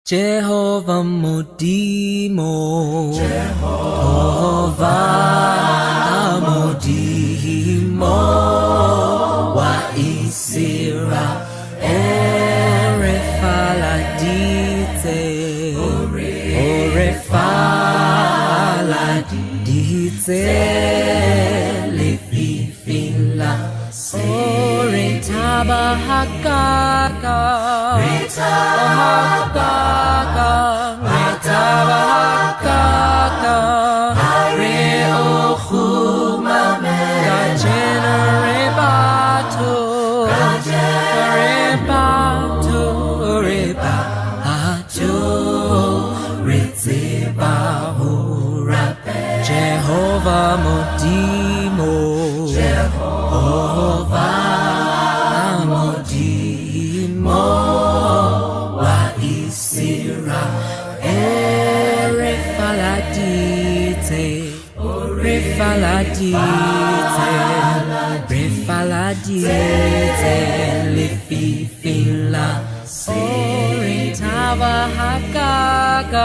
Jehovah Modimo, Jehovah Modimo, wa isira orefaladite, orefaladite, lefifila, oretabahakaka, Jehovah Modimo, Jehovah Modimo, wa isira orefaladite, orefaladite, lefifila, oretabahakaka,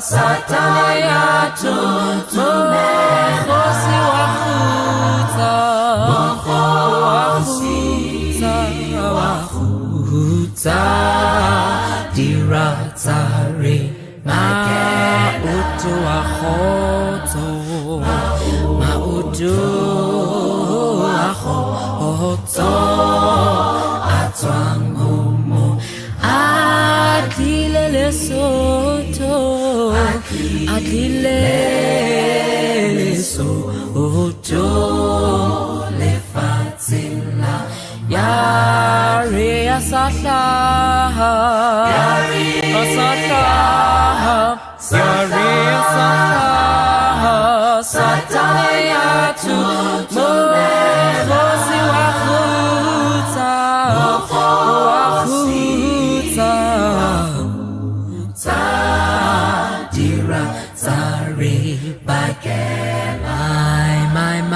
Satanayatu Mohosi Wahuta Diratari Mautu Ahoto Atwang Homo Adilele Soto Akilele Soto Lefatila Yari Asatla Yari Asatla Satanayatu Mohosi Wahuta Zari Bakel, my,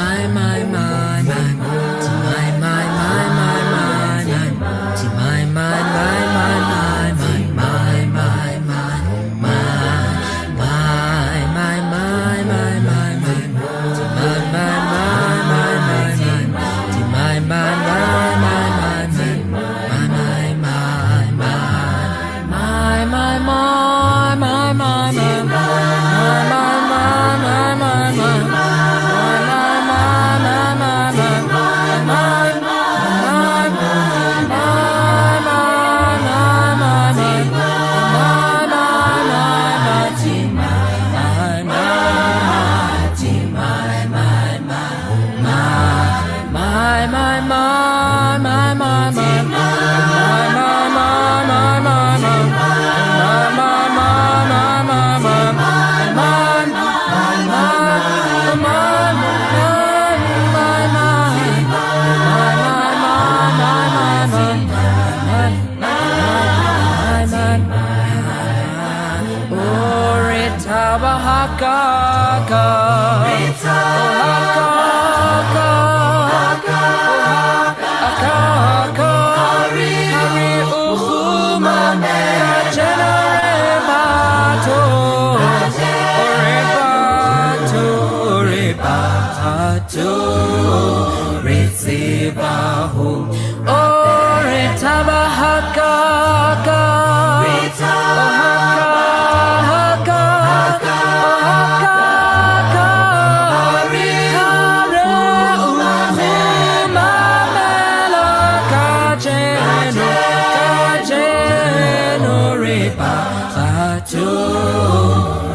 to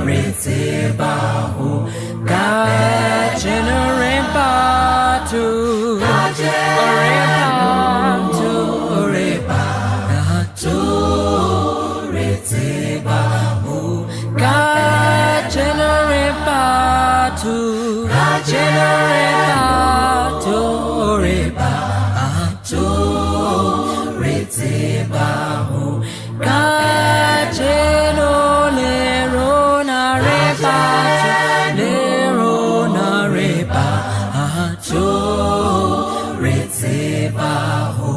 Ritsiba Hu Gajenoriba to Riba to Ritsiba Hu Gajenoriba to Riba to Ritsiba Hu Gajeno Lerona Reba Lerona Reba to Ritsiba Hu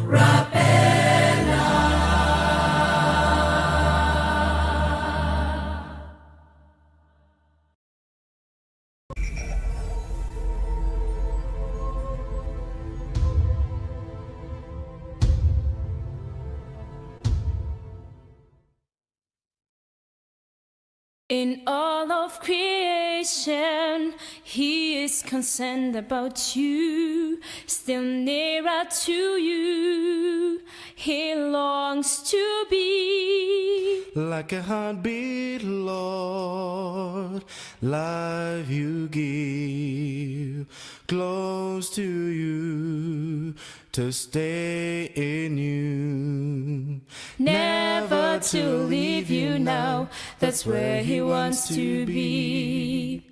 Rapella. In all of creation, He is concerned about you, still nearer to you. He longs to be like a heartbeat, Lord, life you give, close to you, to stay in you. never to leave you now. That's where He wants to be.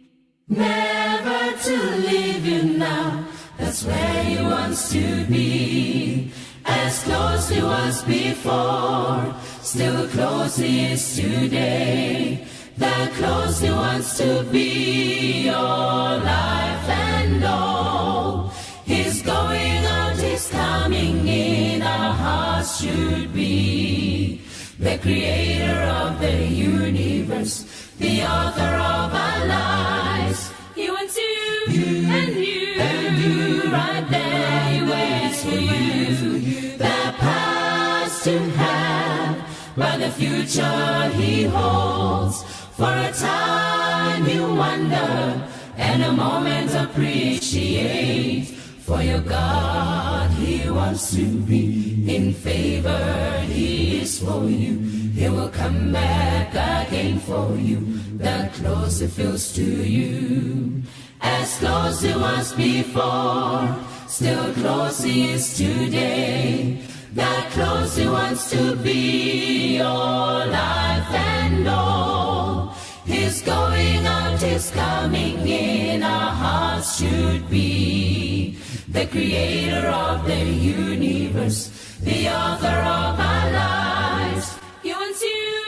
Never to leave you now. That's where He wants to be. As close He was before, still close He is today. That close He wants to be, your life and all. He's going out, He's coming in, our hearts should be. The creator of the universe, the author of our lives. He wants you and you right there. He waits for you. The past to have, but the future He holds. For a time you wonder, and a moment appreciate. For your God, He wants to be in favor. He is for you. He will come back again for you. The closer He feels to you, as close He was before, still close He is today. That close He wants to be, your life and all. He's going out, He's coming in, our hearts should be. The creator of the universe, the author of our lives. He wants you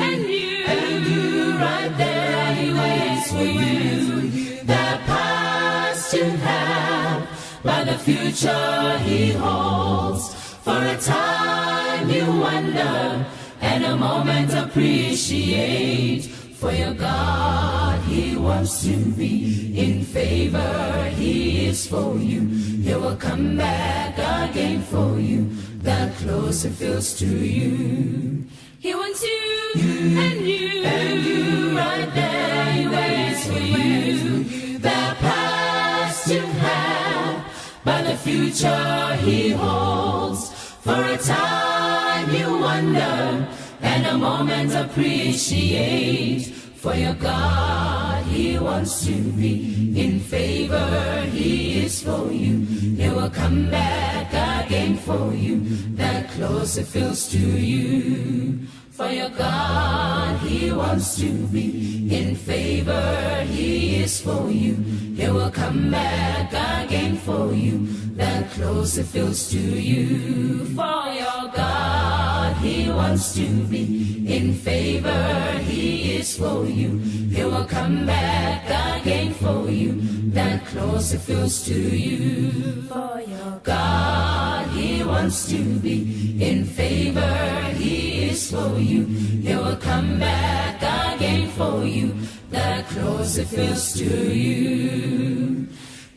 and you right there. He waits for you. The past to have, but the future He holds. For a time you wonder, and a moment appreciate. For your God, He wants to be in favor. He is for you. He will come back again for you. The closer He feels to you. He wants you and you right there. He waits for you. The past to have, but the future He holds. For a time you wonder, and a moment appreciate. For your God, He wants to be in favor. He is for you. He will come back again for you. The closer He feels to you. For your God, He wants to be in favor. He is for you. He will come back again for you. The closer He feels to you. For your God, He wants to be in favor. He is for you. He will come back again for you. The closer He feels to you. For your God, He wants to be in favor. He is for you. He will come back again for you. The closer He feels to you.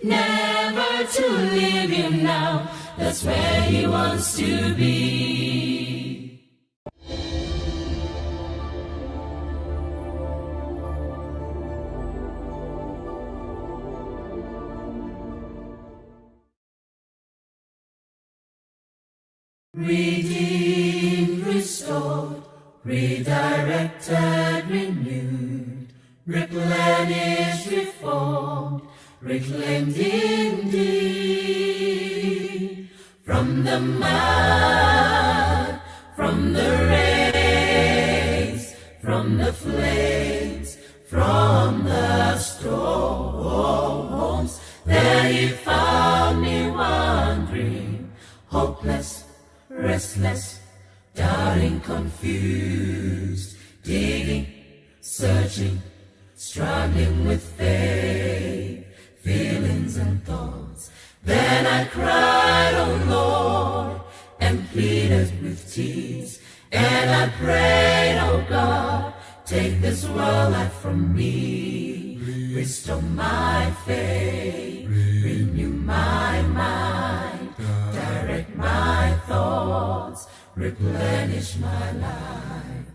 Never to leave you now. That's where He wants to be. Redeemed, restored, redirected, renewed, replenished, reformed, reclaimed indeed. From the mud, from the rays, from the flames, from the storms, there he found me wandering, hopeless, restless, doubting, confused, digging, searching, struggling with faith, feelings and thoughts. Then I cried, oh Lord, and pleaded with tears, and I prayed, oh God, take this world life from me, restore my faith, renew my mind, direct my thoughts, replenish my life,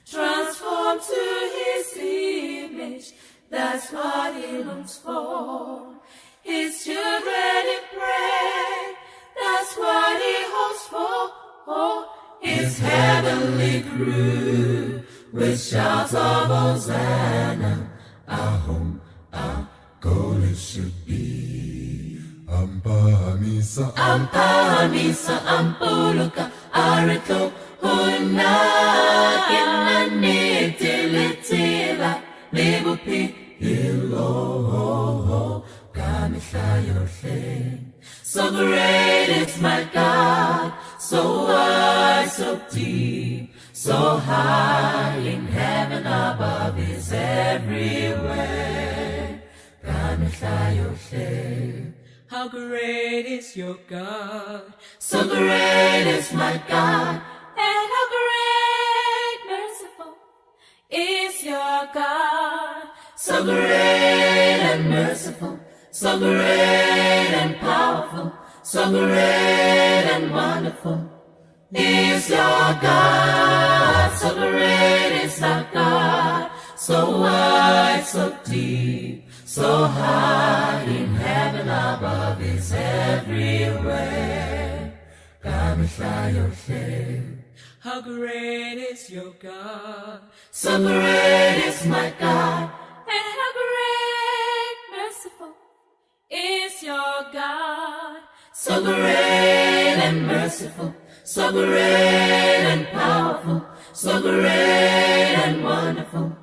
transform to his image, that's what he longs for. His children in pray, that's what he hopes for. Oh, his heavenly crew, with shouts of Hosanna, our home, our goal it should be. Ampahamisa, Ampahamisa, Ampuluka, Arito, Huna, Inanitilatila, Libupi, Ilo, Kamisa Yoshe. So great is my God, so wide, so deep, so high in heaven above is everywhere. Kamisa Yoshe. How great is your God? So great is my God, and how great, merciful is your God. So great and merciful, so great and powerful, so great and wonderful is your God. So great is our God, so wide, so deep, so high in heaven above is everywhere. Kamisa Yoshe. How great is your God? So great is my God, and how great, merciful is your God. So great and merciful, so great and powerful, so great and wonderful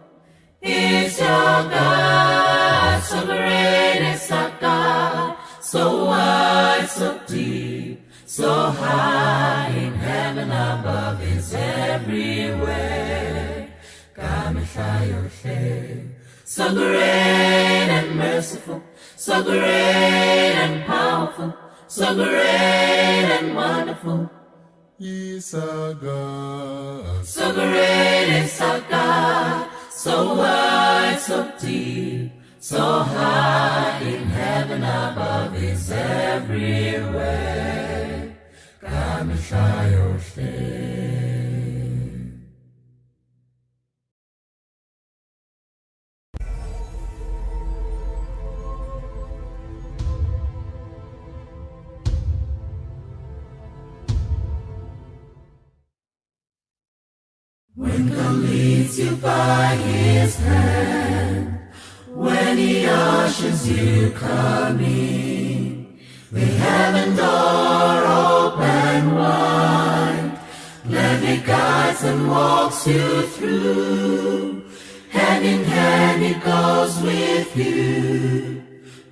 is your God. So great is our God, so wide, so deep, so high in heaven above is everywhere. Kamisa Yoshe. So great and merciful, so great and powerful, so great and wonderful. Isaga, So great is our God, so wide, so deep, so high in heaven above is everywhere. Kamisa Yoshe. When God leads you by his hand, when he ushers you coming, the heaven door open wide, gladly guides and walks you through. Hand in hand he goes with you,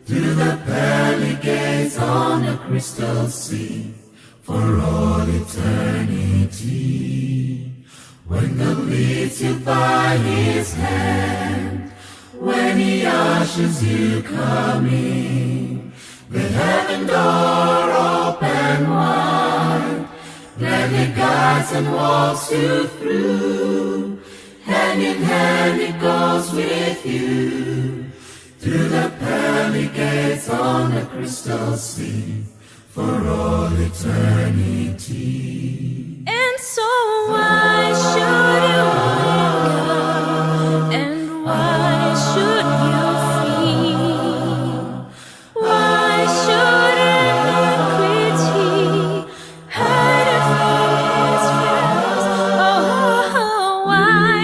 through the pearly gates on the crystal sea, for all eternity. When God leads you by his hand, when he ushers you coming, the heaven door open wide, gladly guides and walks you through. Hand in hand he goes with you, through the pearly gates on the crystal sea, for all eternity. And so why should you linger, and why should you feel? Why should iniquity hide it from his face? Oh, why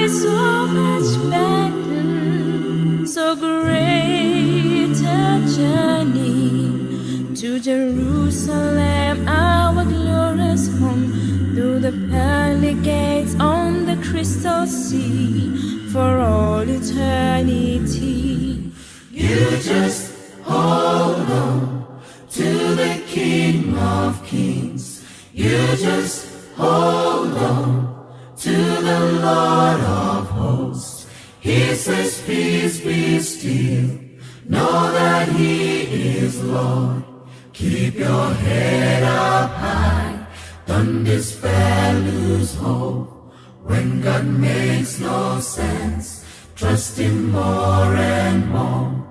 is so much better, so great a journey to Jerusalem, our glorious home, through the pearly gates on the crystal sea, for all eternity. You just hold on to the King of Kings. You just hold on to the Lord of hosts. He says, peace be still. Know that He is Lord. Keep your head up high. Don't despair, lose hope. When God makes no sense, trust Him more and more.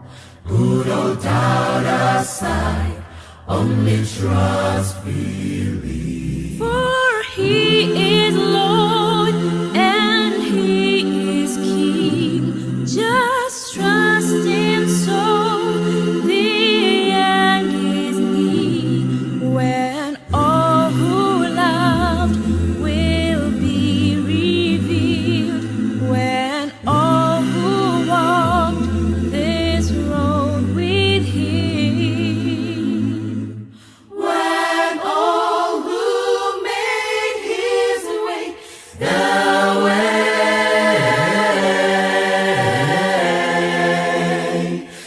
Put all doubt aside. Only trust, believe. For He is Lord and He is King. Just trust Him so the end is near, when all who loved will be revealed, when all who walked this road with Him, When all who made His way the way.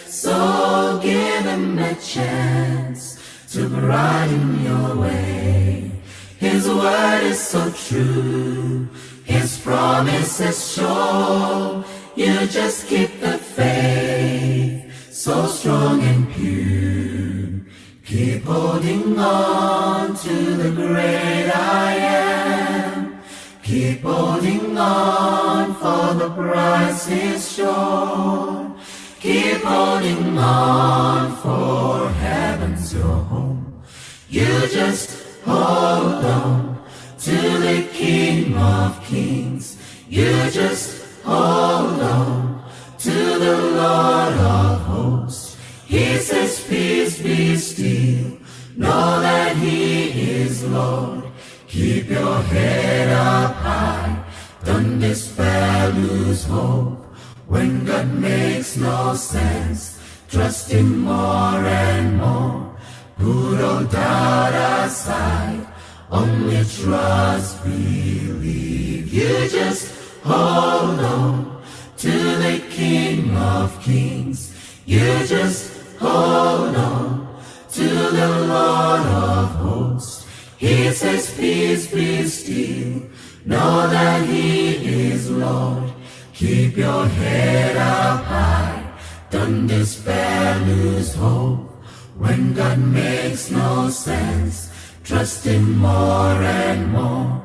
So give Him a chance to brighten your way. His word is so true, His promise is sure. You just keep the faith, so strong and pure. Keep holding on to the great I am. Keep holding on, for the price is sure. Keep holding on, for heaven's your home. You just hold on to the King of Kings. You just hold on to the Lord of hosts. He says, peace be still. Know that He is Lord. Keep your head up high. Don't despair, lose hope. When God makes no sense, trust Him more and more. Put all doubt aside. Only trust, believe. You just hold on to the King of Kings. You just hold on to the Lord of hosts. He says, peace be still. Know that He is Lord. Keep your head up high. Don't despair, lose hope. When God makes no sense, trust Him more and more.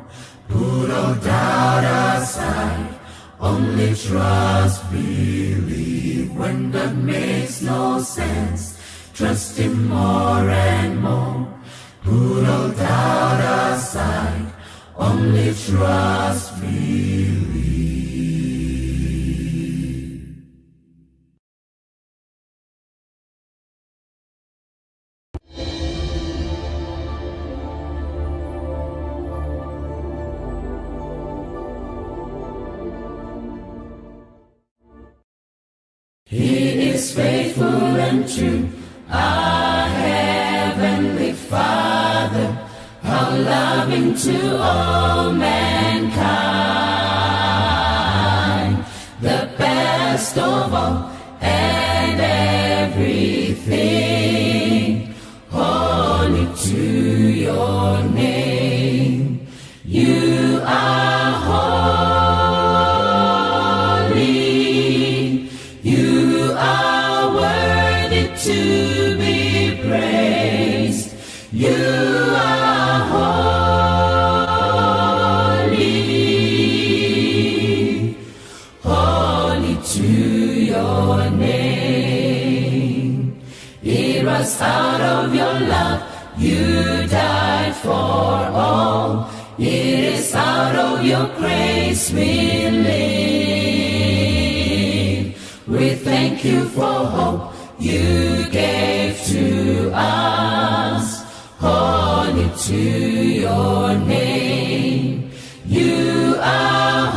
Put all doubt aside. Only trust, believe. When God makes no sense, trust Him more and more. Put all doubt aside. Only trust, believe. He is faithful and true, our heavenly Father, how loving to all mankind, the best of all and everything, holy to your name. You are holy, you are worthy to be praised. You are holy, holy to your name. It was out of your love you died for all. It is out of your grace we live. We thank you for hope you gave to us. Holy to your name. You are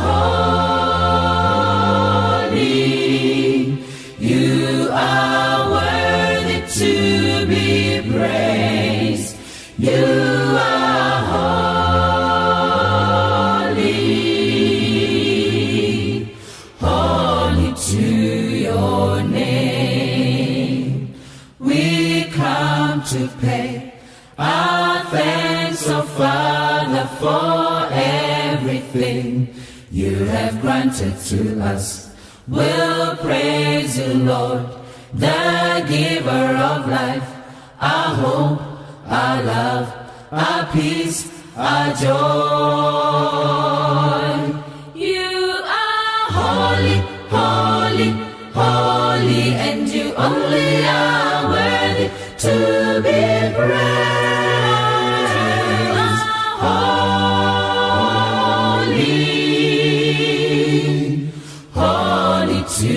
for everything you have granted to us. We'll praise you, Lord, the giver of life, our hope, our love, our peace, our joy. You are holy, holy, holy, and you only are worthy to be praised. Holy, holy to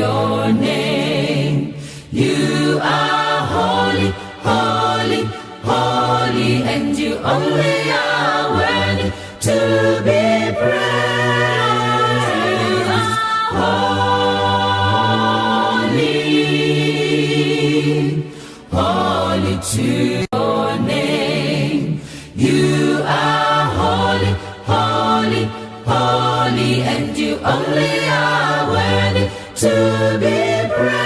your name. You are holy, holy, holy, and you only are worthy to be praised. Holy, holy to your name. You are holy, holy, holy, and you only are worthy to be praised.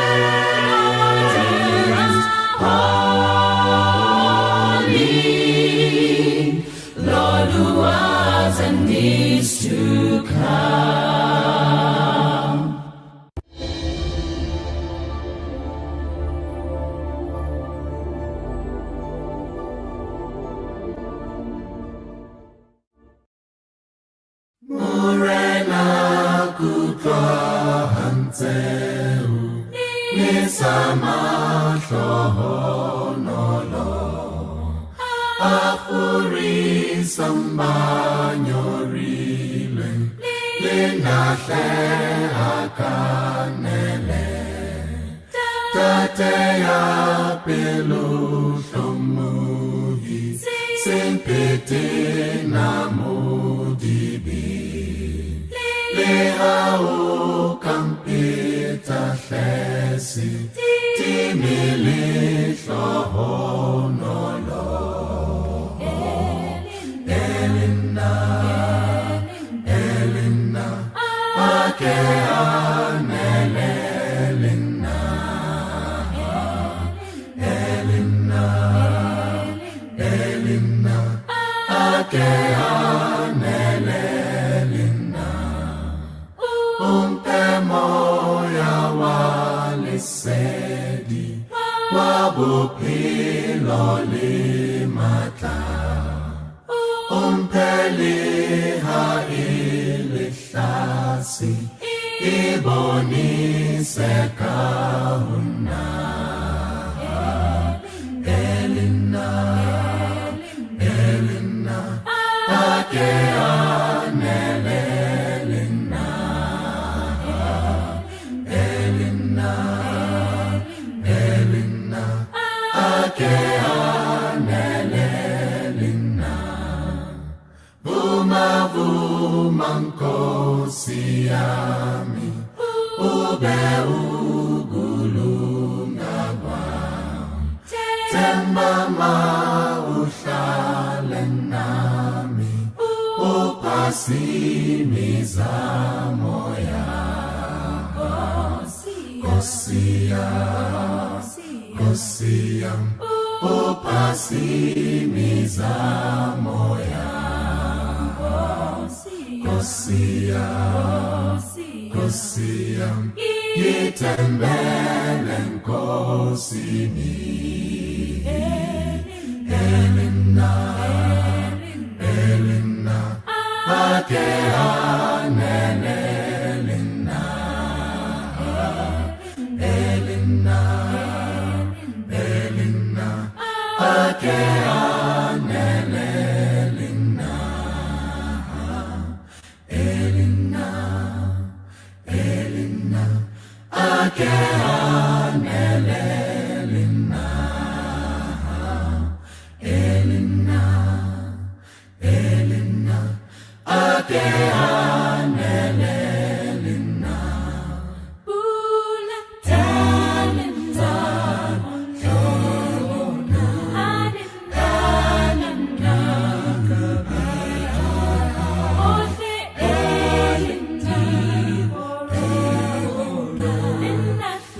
Holy, Lord who was and is to come. Morena kutwa hantseu Nisamahlohonolo Ahuri sambanyorile Linahle akanele Tateya peluhlomuhi Simpete namudibi Lehau kampita hlesi Timilihlohonolo Elina, Elina Ake anele Elina Elina, Elina Ake anele Elina Moya walisedi Wabuphilo limata Umpeliha ilihlasi Ibonise kahuna Elina, Elina Ake anele Elina Elina, Elina Ake anele Elina Vuma vuma nkosi yami Ube ugulunga kwami Temba uhlale nami Upasimiza moya Kosia Upasimiza moya Kosia Itembele nkosini Elina, Elina Ake anele Elina Elina, Elina Ake anele Elina Elina, Elina Ake anele Elina Elina, Elina Ake anele Elina Bula talenta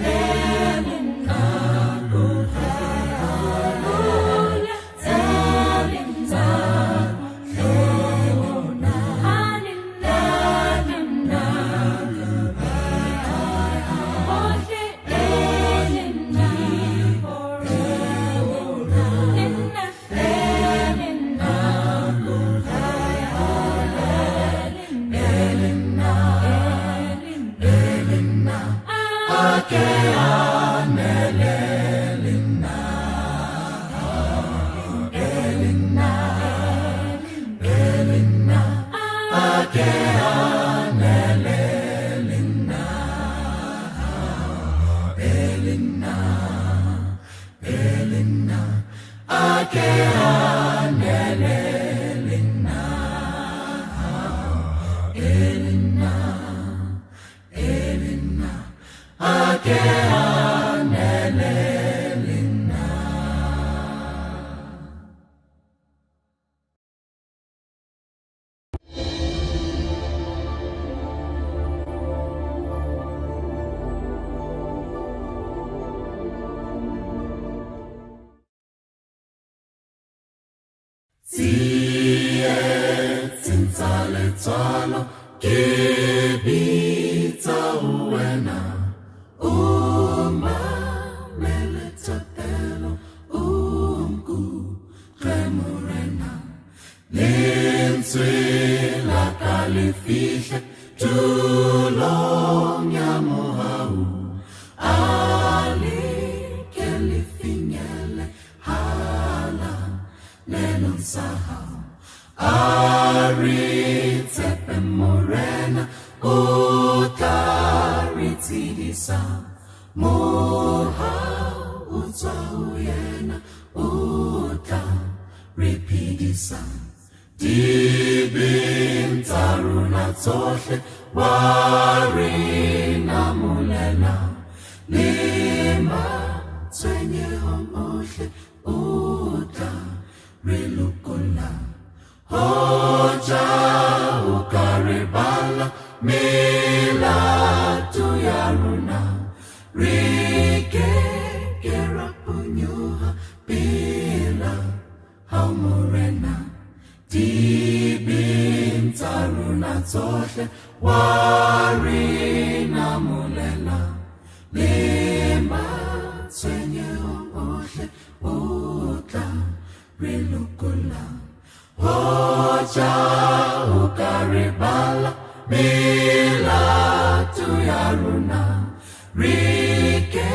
Elina Tsalo ke bitsa wena meletapelo morena lentswe la ka le fihle tulong ya mohau ale ke le finyele hala lelong sa hao Tsepe morena o tla re tshedisa moha o tswa ho yena o tla re phedisa dibeng tsa rona tsohle wa re namolela le matshwenyehong ohle o tla re lokolla Hoja ukaribala milatu ya runa Rike kerapunyuha bila haumurena Dibinta runa tsohle warina mulela Lima tsenye ohle uta rilukula Hoja ukaribala milatu ya runa Rike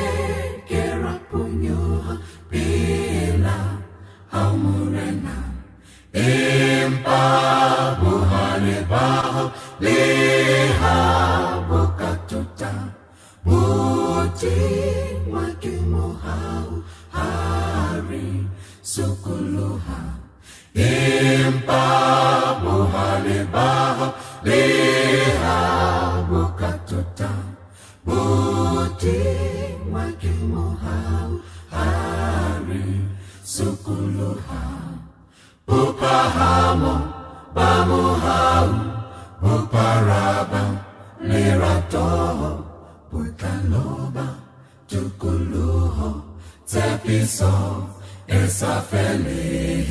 kerapunyuha bila haumurena Impa buhale baho leha bukatuta Buti wakimuhau hari sukuluha Impa buhale baho leha bukatuta Buti wakimuhau hari sukuluha Upahamo bamuhau uparaba liratoho putaloba tukuluho tepiso esafele